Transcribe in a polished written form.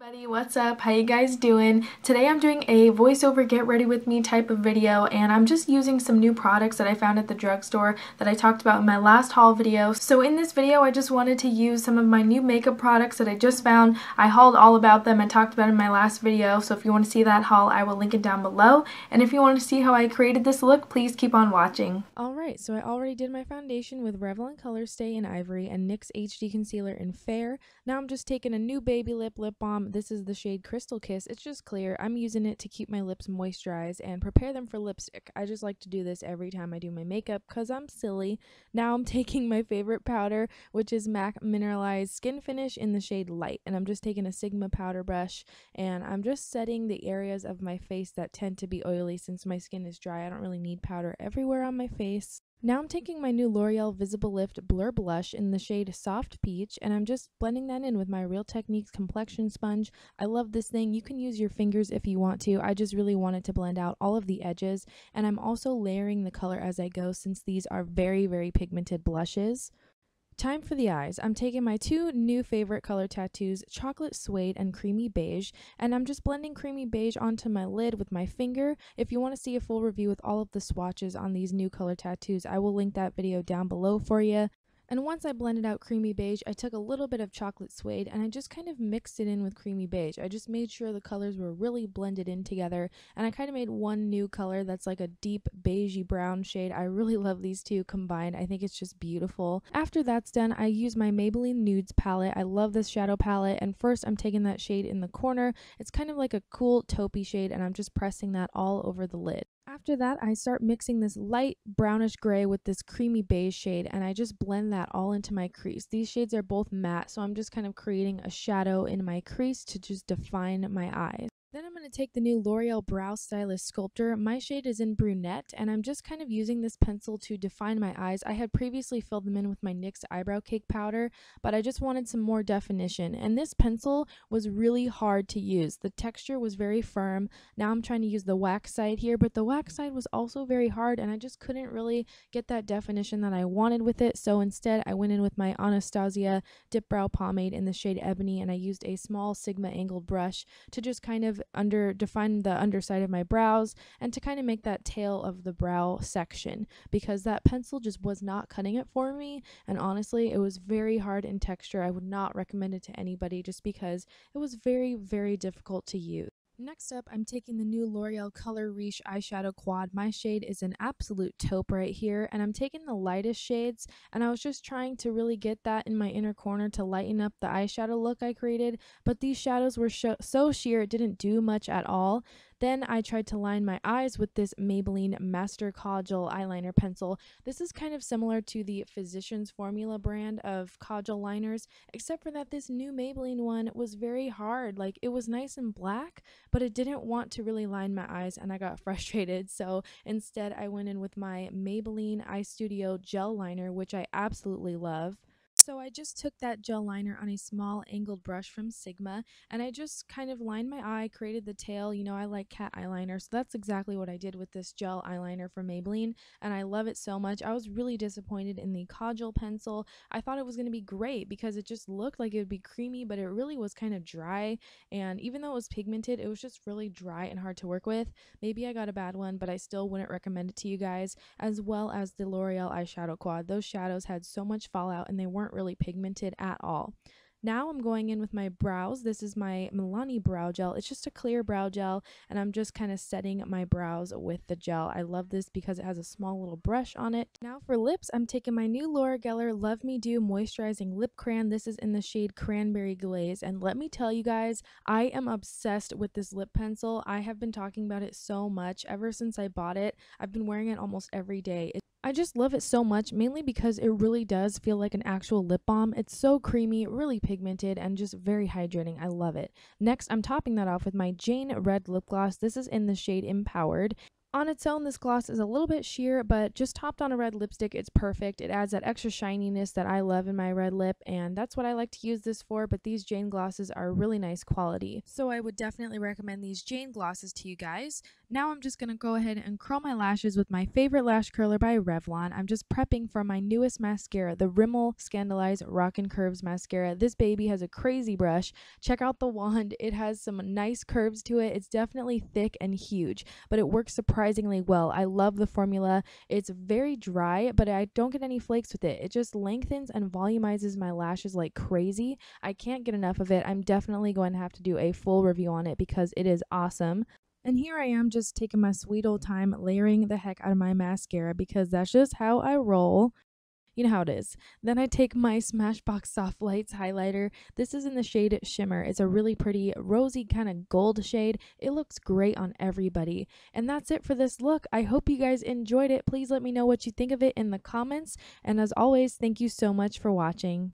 Everybody, what's up? How you guys doing? Today I'm doing a voiceover get ready with me type of video, and I'm just using some new products that I found at the drugstore that I talked about in my last haul video. So in this video I just wanted to use some of my new makeup products that I just found. I hauled all about them and talked about in my last video, so if you want to see that haul I will link it down below, and if you want to see how I created this look, please keep on watching. Alright, so I already did my foundation with Revlon Colorstay in Ivory and NYX HD Concealer in Fair. Now I'm just taking a new baby lip balm. This is the shade Crystal Kiss. It's just clear. I'm using it to keep my lips moisturized and prepare them for lipstick. I just like to do this every time I do my makeup because I'm silly. Now I'm taking my favorite powder, which is MAC Mineralize Skin Finish in the shade Light. And I'm just taking a Sigma powder brush and I'm just setting the areas of my face that tend to be oily since my skin is dry. I don't really need powder everywhere on my face. Now I'm taking my new L'Oreal Visible Lift Blur Blush in the shade Soft Peach, and I'm just blending that in with my Real Techniques complexion sponge. I love this thing. You can use your fingers if you want to. I just really wanted to blend out all of the edges, and I'm also layering the color as I go since these are very, very pigmented blushes. Time for the eyes. I'm taking my two new favorite color tattoos, Chocolate Suede and Creamy Beige, and I'm just blending Creamy Beige onto my lid with my finger. If you want to see a full review with all of the swatches on these new color tattoos, I will link that video down below for you. And once I blended out Creamy Beige, I took a little bit of Chocolate Suede and I just kind of mixed it in with Creamy Beige. I just made sure the colors were really blended in together, and I kind of made one new color that's like a deep beigey brown shade. I really love these two combined. I think it's just beautiful. After that's done, I use my Maybelline Nudes palette. I love this shadow palette, and first I'm taking that shade in the corner. It's kind of like a cool taupey shade, and I'm just pressing that all over the lid. After that, I start mixing this light brownish gray with this creamy beige shade, and I just blend that all into my crease. These shades are both matte, so I'm just kind of creating a shadow in my crease to just define my eyes. Then I'm going to take the new L'Oreal Brow Stylist Sculptor. My shade is in Brunette, and I'm just kind of using this pencil to define my eyes. I had previously filled them in with my NYX eyebrow cake powder, but I just wanted some more definition, and this pencil was really hard to use. The texture was very firm. Now I'm trying to use the wax side here, but the wax side was also very hard, and I just couldn't really get that definition that I wanted with it, so instead I went in with my Anastasia Dipbrow Pomade in the shade Ebony, and I used a small Sigma angled brush to just kind of define the underside of my brows and to kind of make that tail of the brow section, because that pencil just was not cutting it for me, and honestly it was very hard in texture. I would not recommend it to anybody just because it was very, very difficult to use. Next up, I'm taking the new L'Oreal Colour Riche eyeshadow quad. My shade is an absolute taupe right here, and I'm taking the lightest shades, and I was just trying to really get that in my inner corner to lighten up the eyeshadow look I created, but these shadows were so sheer it didn't do much at all. Then I tried to line my eyes with this Maybelline Master Kajal eyeliner pencil. This is kind of similar to the Physicians Formula brand of Kajal liners, except for that this new Maybelline one was very hard. Like, it was nice and black, but it didn't want to really line my eyes, and I got frustrated. So instead I went in with my Maybelline Eyestudio gel liner, which I absolutely love. So I just took that gel liner on a small angled brush from Sigma, and I just kind of lined my eye, created the tail. You know, I like cat eyeliner, so that's exactly what I did with this gel eyeliner from Maybelline, and I love it so much. I was really disappointed in the Kajal pencil. I thought it was going to be great because it just looked like it would be creamy, but it really was kind of dry, and even though it was pigmented, it was just really dry and hard to work with. Maybe I got a bad one, but I still wouldn't recommend it to you guys, as well as the L'Oreal eyeshadow quad. Those shadows had so much fallout and they weren't really pigmented at all. Now I'm going in with my brows. This is my Milani brow gel. It's just a clear brow gel, and I'm just kind of setting my brows with the gel. I love this because it has a small little brush on it. Now for lips, I'm taking my new Laura Geller Love Me Do Moisturizing Lip Crayon. This is in the shade Cranberry Glaze, and let me tell you guys, I am obsessed with this lip pencil. I have been talking about it so much ever since I bought it. I've been wearing it almost every day. I just love it so much, mainly because it really does feel like an actual lip balm. It's so creamy, really pigmented, and just very hydrating. I love it. Next, I'm topping that off with my Jane Red Lip Gloss. This is in the shade Empowered. On its own, this gloss is a little bit sheer, but just topped on a red lipstick, it's perfect. It adds that extra shininess that I love in my red lip, and that's what I like to use this for, but these Jane glosses are really nice quality. So I would definitely recommend these Jane glosses to you guys. Now I'm just going to go ahead and curl my lashes with my favorite lash curler by Revlon. I'm just prepping for my newest mascara, the Rimmel Scandaleyes Rockin' Curves Mascara. This baby has a crazy brush. Check out the wand. It has some nice curves to it. It's definitely thick and huge, but it works surprisingly well. I love the formula. It's very dry, but I don't get any flakes with it. It just lengthens and volumizes my lashes like crazy. I can't get enough of it. I'm definitely going to have to do a full review on it because it is awesome. And here I am just taking my sweet old time layering the heck out of my mascara because that's just how I roll. You know how it is. Then I take my Smashbox Soft Lights highlighter. This is in the shade Shimmer. It's a really pretty rosy kind of gold shade. It looks great on everybody. And that's it for this look. I hope you guys enjoyed it. Please let me know what you think of it in the comments. And as always, thank you so much for watching.